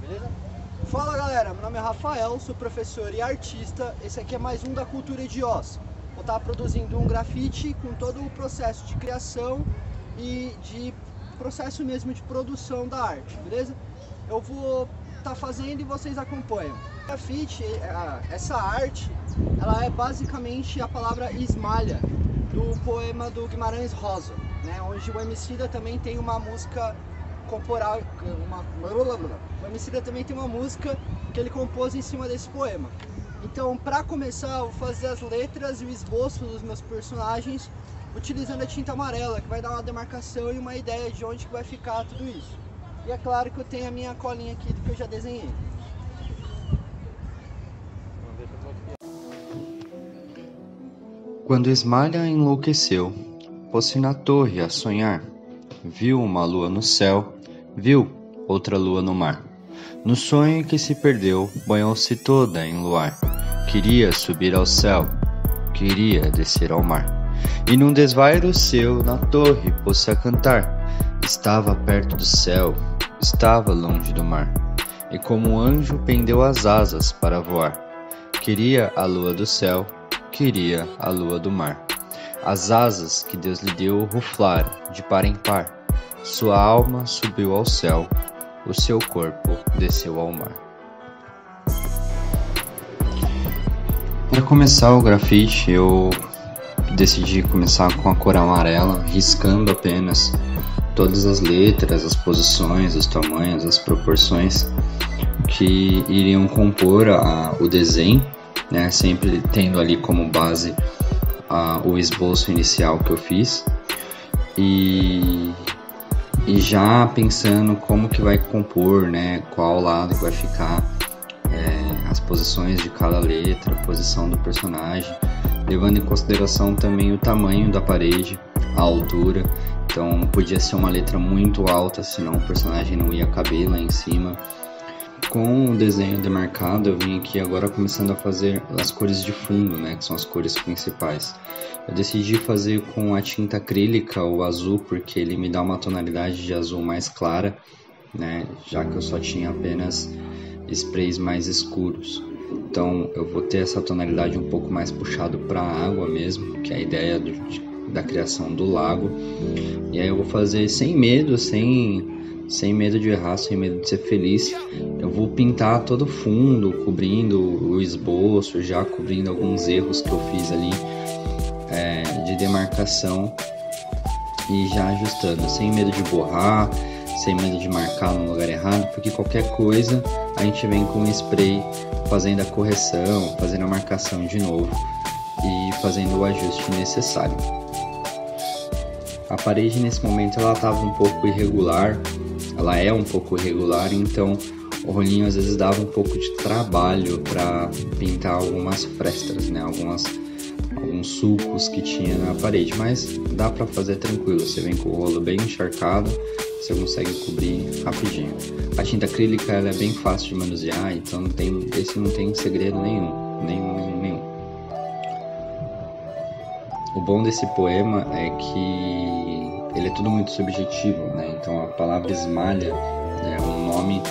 beleza? Fala galera, meu nome é Rafael, sou professor e artista. Esse aqui é mais um da Cultura de Oz. Vou estar produzindo um grafite com todo o processo de criação e de processo mesmo de produção da arte, beleza? Eu vou estar fazendo e vocês acompanham. O grafite, essa arte, ela é basicamente a palavra esmalha do poema do Guimarães Rosa, né? Onde o Emicida também tem uma música corporal, o Emicida também tem uma música que ele compôs em cima desse poema. Então, para começar, eu vou fazer as letras e o esboço dos meus personagens utilizando a tinta amarela, que vai dar uma demarcação e uma ideia de onde que vai ficar tudo isso. E é claro que eu tenho a minha colinha aqui do que eu já desenhei. Quando Esmalha enlouqueceu, pôs-se na torre a sonhar. Viu uma lua no céu, viu outra lua no mar. No sonho que se perdeu, banhou-se toda em luar. Queria subir ao céu, queria descer ao mar. E num desvairo seu, na torre, pôs-se a cantar. Estava perto do céu, estava longe do mar. E como um anjo pendeu as asas para voar. Queria a lua do céu, queria a lua do mar. As asas que Deus lhe deu ruflaram de par em par. Sua alma subiu ao céu, o seu corpo desceu ao mar. Para começar o grafite, eu decidi começar com a cor amarela, riscando apenas todas as letras, as posições, os tamanhos, as proporções que iriam compor o desenho, né? Sempre tendo ali como base o esboço inicial que eu fiz e já pensando como que vai compor, né? Qual lado vai ficar as posições de cada letra, a posição do personagem, levando em consideração também o tamanho da parede, a altura. Então não podia ser uma letra muito alta, senão o personagem não ia caber lá em cima. Com o desenho demarcado, eu vim aqui agora começando a fazer as cores de fundo, né, que são as cores principais. Eu decidi fazer com a tinta acrílica o azul, porque ele me dá uma tonalidade de azul mais clara, né, já que eu só tinha apenas sprays mais escuros. Então eu vou ter essa tonalidade um pouco mais puxado para a água mesmo, que é a ideia da criação do lago. E aí eu vou fazer sem medo, sem medo de errar, sem medo de ser feliz. Eu vou pintar todo o fundo, cobrindo o esboço, já cobrindo alguns erros que eu fiz ali de demarcação e já ajustando, sem medo de borrar, sem medo de marcar no lugar errado, porque qualquer coisa a gente vem com o spray fazendo a correção, fazendo a marcação de novo e fazendo o ajuste necessário. A parede nesse momento ela estava um pouco irregular, ela é um pouco irregular, então o rolinho às vezes dava um pouco de trabalho para pintar algumas frestas, né? Alguns sulcos que tinha na parede, mas dá para fazer tranquilo. Você vem com o rolo bem encharcado, você consegue cobrir rapidinho. A tinta acrílica ela é bem fácil de manusear, então esse não tem segredo nenhum. O bom desse poema é que ele é tudo muito subjetivo, né? Então a palavra esmalha é um nome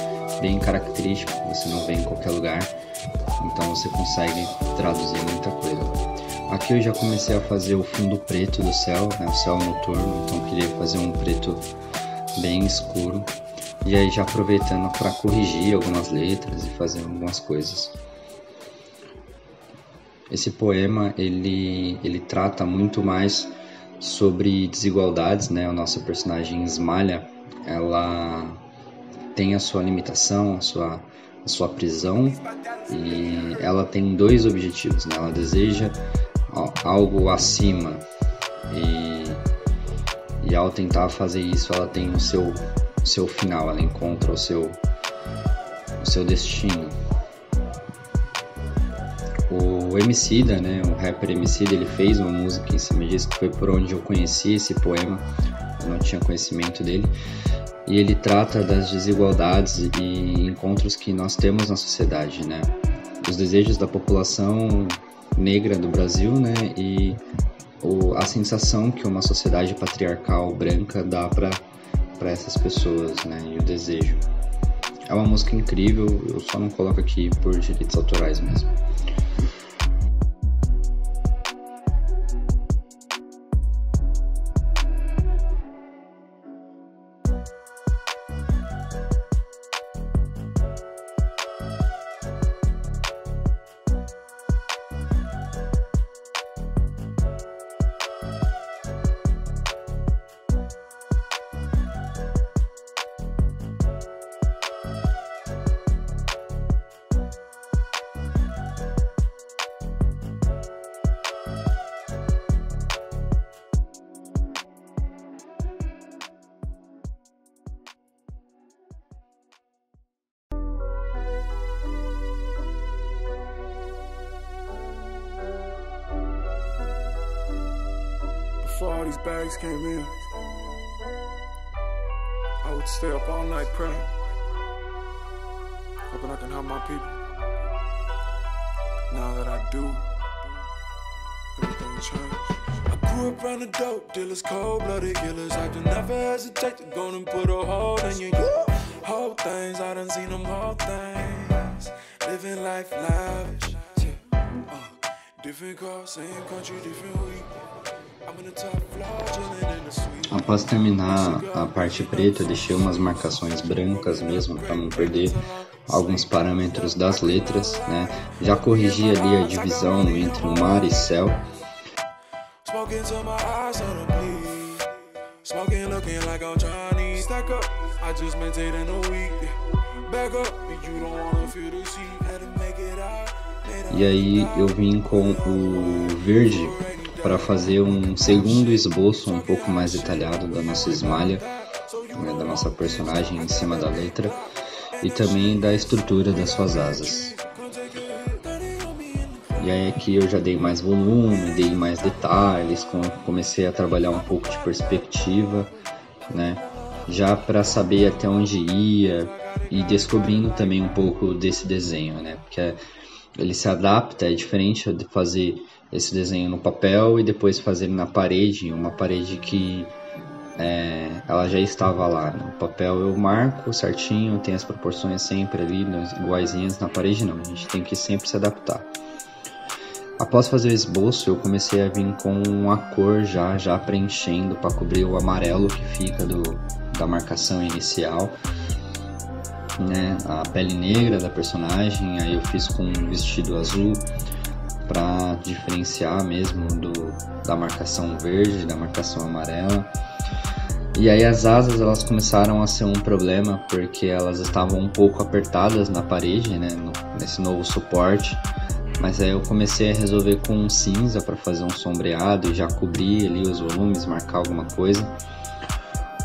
bem característico, você não vê em qualquer lugar, então você consegue traduzir muita coisa. Aqui eu já comecei a fazer o fundo preto do céu, né? O céu noturno, então eu queria fazer um preto bem escuro. E aí já aproveitando para corrigir algumas letras e fazer algumas coisas. Esse poema ele trata muito mais sobre desigualdades, né? A nossa personagem Esmalha, ela tem a sua limitação, a sua prisão, e ela tem dois objetivos, né? Ela deseja algo acima e ao tentar fazer isso ela tem o seu final, ela encontra o seu destino. O Emicida, né, o rapper Emicida, ele fez uma música em cima disso, que foi por onde eu conheci esse poema, eu não tinha conhecimento dele, e ele trata das desigualdades e encontros que nós temos na sociedade, né, os desejos da população negra do Brasil, né, e a sensação que uma sociedade patriarcal branca dá para essas pessoas, né, e o desejo. É uma música incrível, eu só não coloco aqui por direitos autorais mesmo. Before all these bags came in, I would stay up all night praying, hoping I can help my people. Now that I do, everything changed. I grew up around the dope dealers, cold-blooded killers. I just never hesitate to go and put a hold in you. Whole things, I done seen them whole things. Living life lavish, different cars, same country, different week. Após terminar a parte preta, eu deixei umas marcações brancas mesmo para não perder alguns parâmetros das letras, né? Já corrigi ali a divisão entre o mar e céu. E aí eu vim com o verde para fazer um segundo esboço um pouco mais detalhado da nossa Ismalha, né, da nossa personagem em cima da letra e também da estrutura das suas asas. E aí aqui eu já dei mais volume, dei mais detalhes, comecei a trabalhar um pouco de perspectiva, né, já para saber até onde ia e descobrindo também um pouco desse desenho, né, porque ele se adapta, é diferente de fazer esse desenho no papel e depois fazer na parede, uma parede que ela já estava lá. No papel eu marco certinho, tem as proporções sempre ali, iguaizinhas. Na parede não, a gente tem que sempre se adaptar. Após fazer o esboço, eu comecei a vir com a cor já preenchendo para cobrir o amarelo que fica da marcação inicial, né? A pele negra da personagem, aí eu fiz com um vestido azul para diferenciar mesmo da marcação verde, da marcação amarela. E aí as asas elas começaram a ser um problema porque elas estavam um pouco apertadas na parede, né, nesse novo suporte. Mas aí eu comecei a resolver com um cinza para fazer um sombreado e já cobrir ali os volumes, marcar alguma coisa.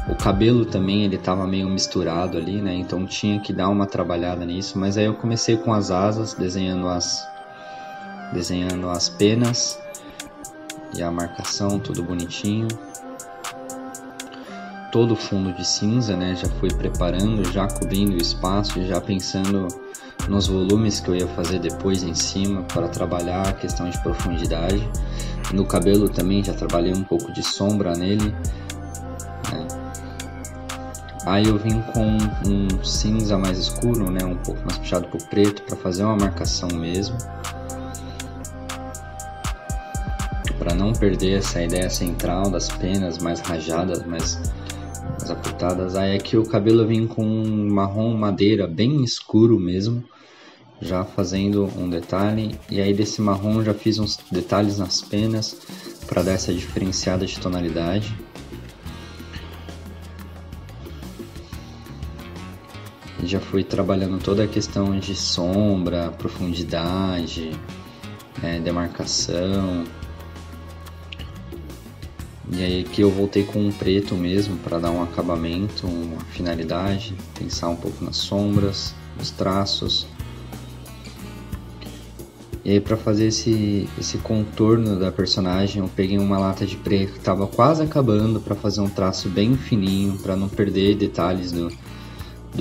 O cabelo também ele estava meio misturado ali, né, então tinha que dar uma trabalhada nisso. Mas aí eu comecei com as asas, desenhando as penas e a marcação, tudo bonitinho. Todo o fundo de cinza, né, já fui preparando, já cobrindo o espaço e já pensando nos volumes que eu ia fazer depois em cima para trabalhar a questão de profundidade. No cabelo também já trabalhei um pouco de sombra nele, né. Aí eu vim com um cinza mais escuro, né, um pouco mais puxado para o preto para fazer uma marcação mesmo, para não perder essa ideia central das penas mais rajadas, mais apertadas. Aí aqui o cabelo vem com um marrom madeira bem escuro mesmo, já fazendo um detalhe, e aí desse marrom já fiz uns detalhes nas penas para dar essa diferenciada de tonalidade. E já fui trabalhando toda a questão de sombra, profundidade, demarcação. E aí aqui eu voltei com um preto mesmo para dar um acabamento, uma finalidade, pensar um pouco nas sombras, nos traços. E aí para fazer esse contorno da personagem eu peguei uma lata de preto que estava quase acabando para fazer um traço bem fininho, para não perder detalhes do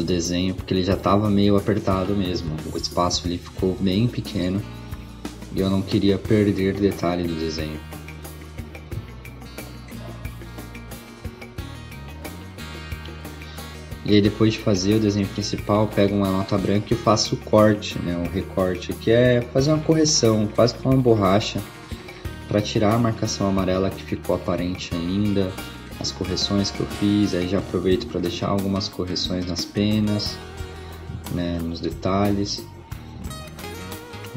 desenho, porque ele já estava meio apertado mesmo, o espaço ali ficou bem pequeno e eu não queria perder detalhe do desenho. E aí depois de fazer o desenho principal, eu pego uma nota branca e faço o corte, né, o recorte, que é fazer uma correção, quase com uma borracha, para tirar a marcação amarela que ficou aparente ainda, as correções que eu fiz. Aí já aproveito para deixar algumas correções nas penas, né, nos detalhes.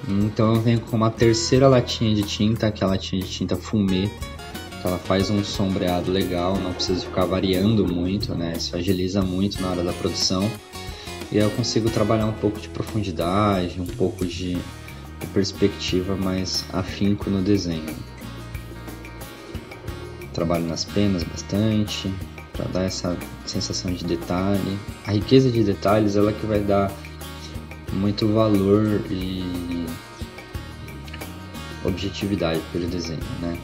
Então eu venho com uma terceira latinha de tinta, que é a latinha de tinta fumê, que ela faz um sombreado legal, não precisa ficar variando muito, né? Isso agiliza muito na hora da produção. E aí eu consigo trabalhar um pouco de profundidade, um pouco de perspectiva, mais afinco no desenho. Trabalho nas penas bastante, para dar essa sensação de detalhe. A riqueza de detalhes, ela que vai dar muito valor e objetividade pelo desenho, né?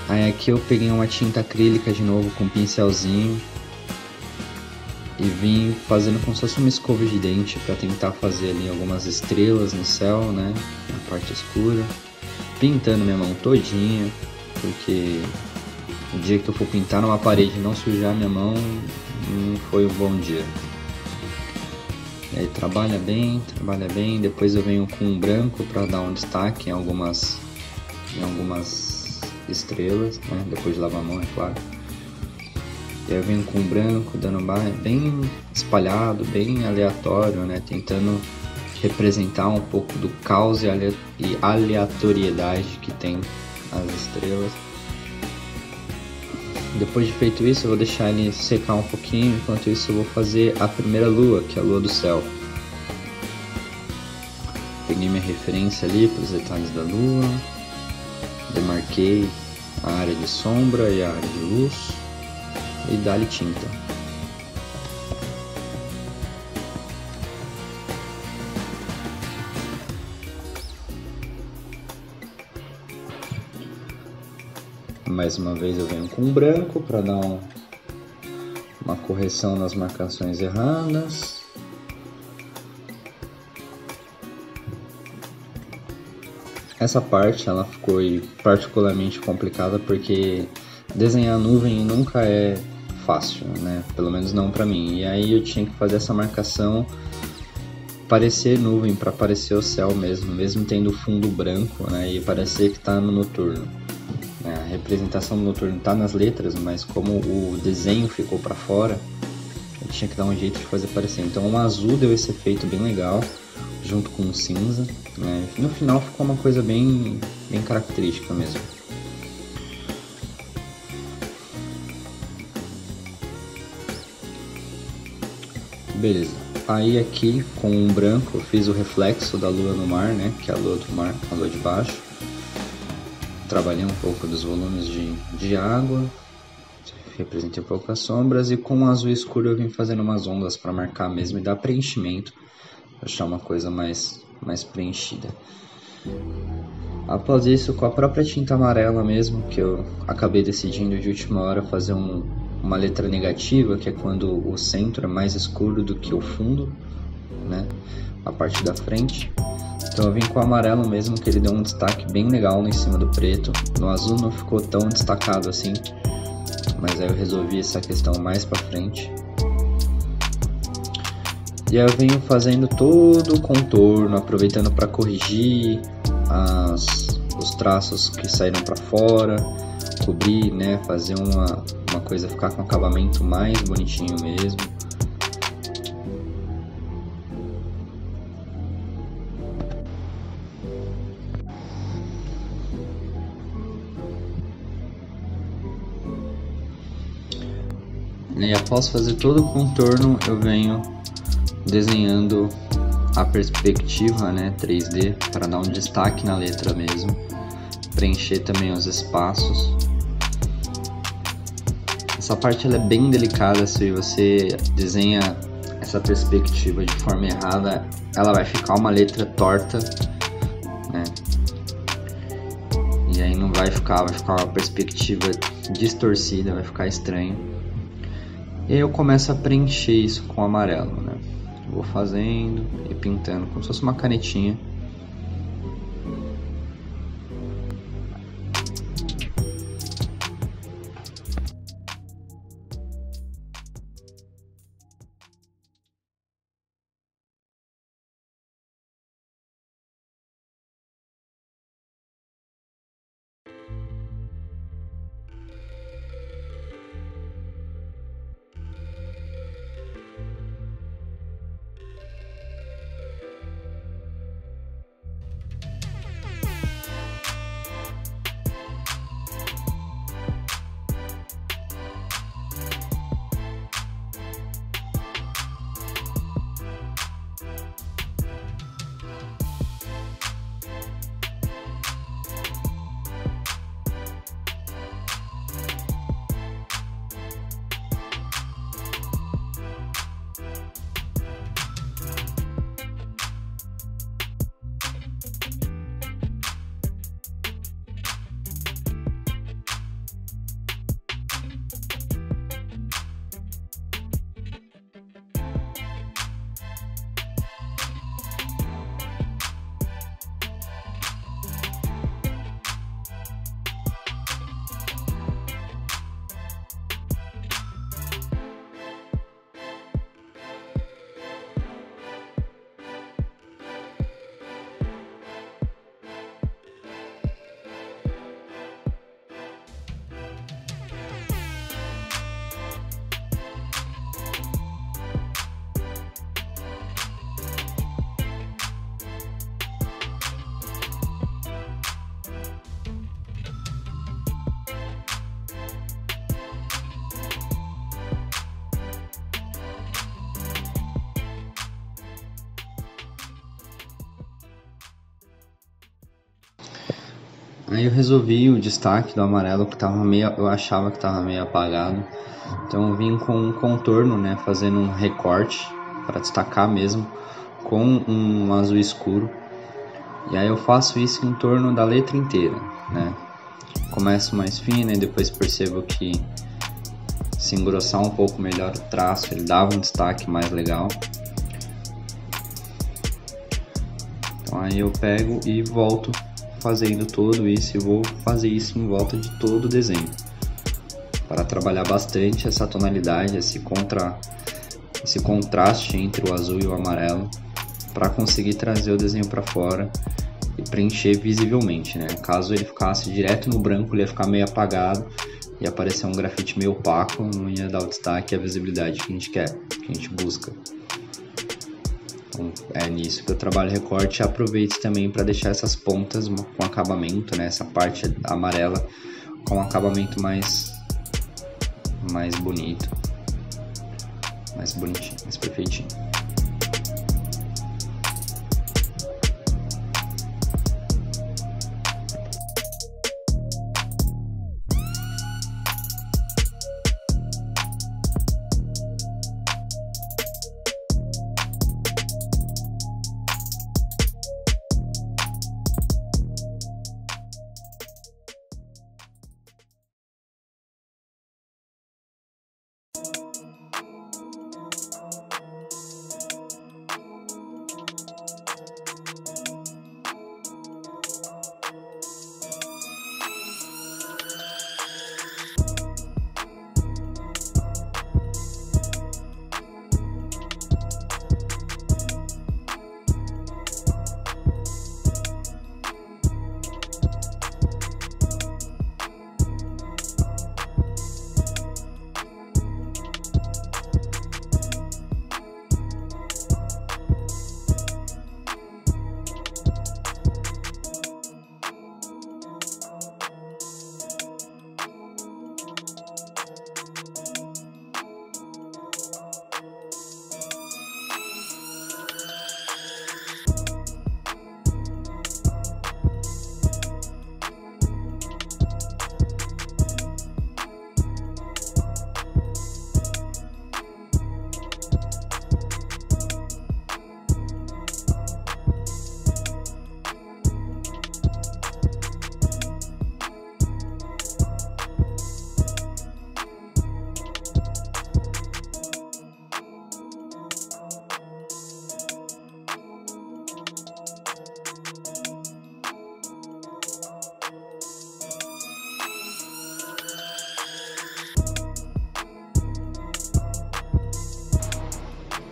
Aí aqui eu peguei uma tinta acrílica de novo com um pincelzinho e vim fazendo como se fosse uma escova de dente para tentar fazer ali algumas estrelas no céu, né, na parte escura, pintando minha mão todinha, porque o dia que eu for pintar numa parede e não sujar minha mão, não foi um bom dia. E aí trabalha bem, depois eu venho com um branco para dar um destaque em algumas estrelas, né? Depois de lavar a mão, é claro. E aí eu venho com um branco, dando bem espalhado, bem aleatório, né? Tentando representar um pouco do caos e aleatoriedade que tem as estrelas. Depois de feito isso, eu vou deixar ele secar um pouquinho. Enquanto isso, eu vou fazer a primeira lua, que é a lua do céu. Peguei minha referência ali para os detalhes da lua, demarquei a área de sombra e a área de luz e dá-lhe tinta. Mais uma vez eu venho com branco para dar uma correção nas marcações erradas. Essa parte ela ficou particularmente complicada porque desenhar nuvem nunca é fácil, né? Pelo menos não para mim. E aí eu tinha que fazer essa marcação parecer nuvem, para parecer o céu mesmo tendo fundo branco, né? E parecer que está no noturno. A representação do noturno está nas letras, mas como o desenho ficou para fora, eu tinha que dar um jeito de fazer parecer. Então o azul deu esse efeito bem legal, junto com o cinza, né? No final ficou uma coisa bem característica mesmo. Beleza. Aí aqui com um branco eu fiz o reflexo da lua no mar, né? Que é a lua do mar, a lua de baixo. Trabalhei um pouco dos volumes de água, representei um pouco as sombras, e com o azul escuro eu vim fazendo umas ondas para marcar mesmo e dar preenchimento, para deixar uma coisa mais preenchida. Após isso, com a própria tinta amarela mesmo, que eu acabei decidindo de última hora fazer uma letra negativa, que é quando o centro é mais escuro do que o fundo, né? A parte da frente. Então eu vim com o amarelo mesmo, que ele deu um destaque bem legal em cima do preto. No azul não ficou tão destacado assim, mas aí eu resolvi essa questão mais pra frente. E aí eu venho fazendo todo o contorno, aproveitando para corrigir os traços que saíram para fora, cobrir, né, fazer uma coisa ficar com acabamento mais bonitinho mesmo. E após fazer todo o contorno, eu venho desenhando a perspectiva, né, 3D, para dar um destaque na letra mesmo, preencher também os espaços. Essa parte ela é bem delicada. Se você desenha essa perspectiva de forma errada, ela vai ficar uma letra torta, né? E aí não vai ficar uma perspectiva distorcida, vai ficar estranho. E aí eu começo a preencher isso com amarelo, né? Vou fazendo e pintando como se fosse uma canetinha. Aí eu resolvi o destaque do amarelo que tava eu achava que estava meio apagado. Então eu vim com um contorno, né, fazendo um recorte para destacar mesmo com um azul escuro. E aí eu faço isso em torno da letra inteira, né? Começo mais fino e depois percebo que se engrossar um pouco melhor o traço, ele dava um destaque mais legal. Então aí eu pego e volto fazendo tudo isso e vou fazer isso em volta de todo o desenho, para trabalhar bastante essa tonalidade, esse contraste entre o azul e o amarelo, para conseguir trazer o desenho para fora e preencher visivelmente, né? Caso ele ficasse direto no branco, ele ia ficar meio apagado e aparecer um grafite meio opaco, não ia dar o destaque e a visibilidade que a gente quer, que a gente busca. Então, é nisso que eu trabalho recorte e aproveito também para deixar essas pontas com acabamento, né? Essa parte amarela com um acabamento mais bonito, mais bonitinho, mais perfeitinho.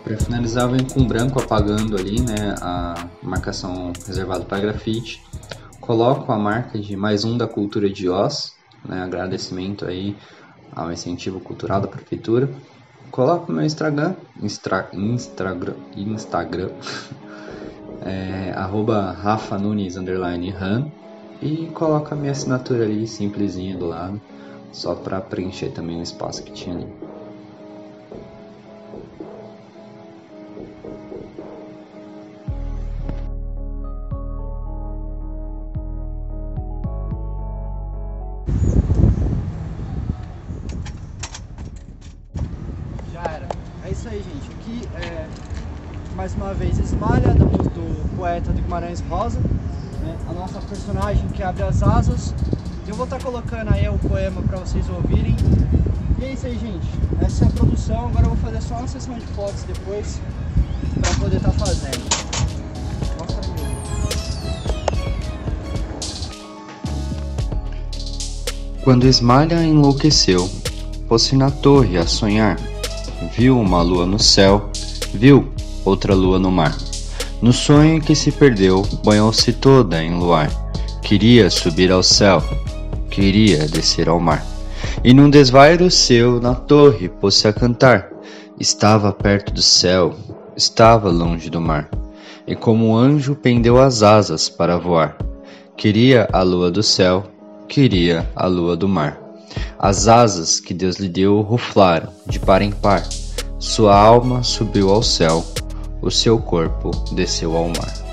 Para finalizar, eu venho com branco apagando ali, né, a marcação reservada para grafite. Coloco a marca de mais um da cultura de Oz, né, agradecimento aí ao incentivo cultural da prefeitura. Coloco meu Instagram @rafanunes_ran e coloco a minha assinatura ali simplesinha do lado, só para preencher também o espaço que tinha ali. É isso aí, gente. Aqui é mais uma vez Esmalha, do poeta de Guimarães Rosa, né? A nossa personagem que abre as asas. Eu vou estar colocando aí o poema para vocês ouvirem. E é isso aí, gente. Essa é a produção. Agora eu vou fazer só uma sessão de fotos depois para poder estar fazendo. Mostra aí. Quando Esmalha enlouqueceu, pôs-se na torre a sonhar. Viu uma lua no céu, viu outra lua no mar. No sonho que se perdeu, banhou-se toda em luar. Queria subir ao céu, queria descer ao mar. E num desvairo seu, na torre, pôs-se a cantar. Estava perto do céu, estava longe do mar. E como um anjo pendeu as asas para voar. Queria a lua do céu, queria a lua do mar. As asas que Deus lhe deu ruflaram de par em par. Sua alma subiu ao céu, o seu corpo desceu ao mar.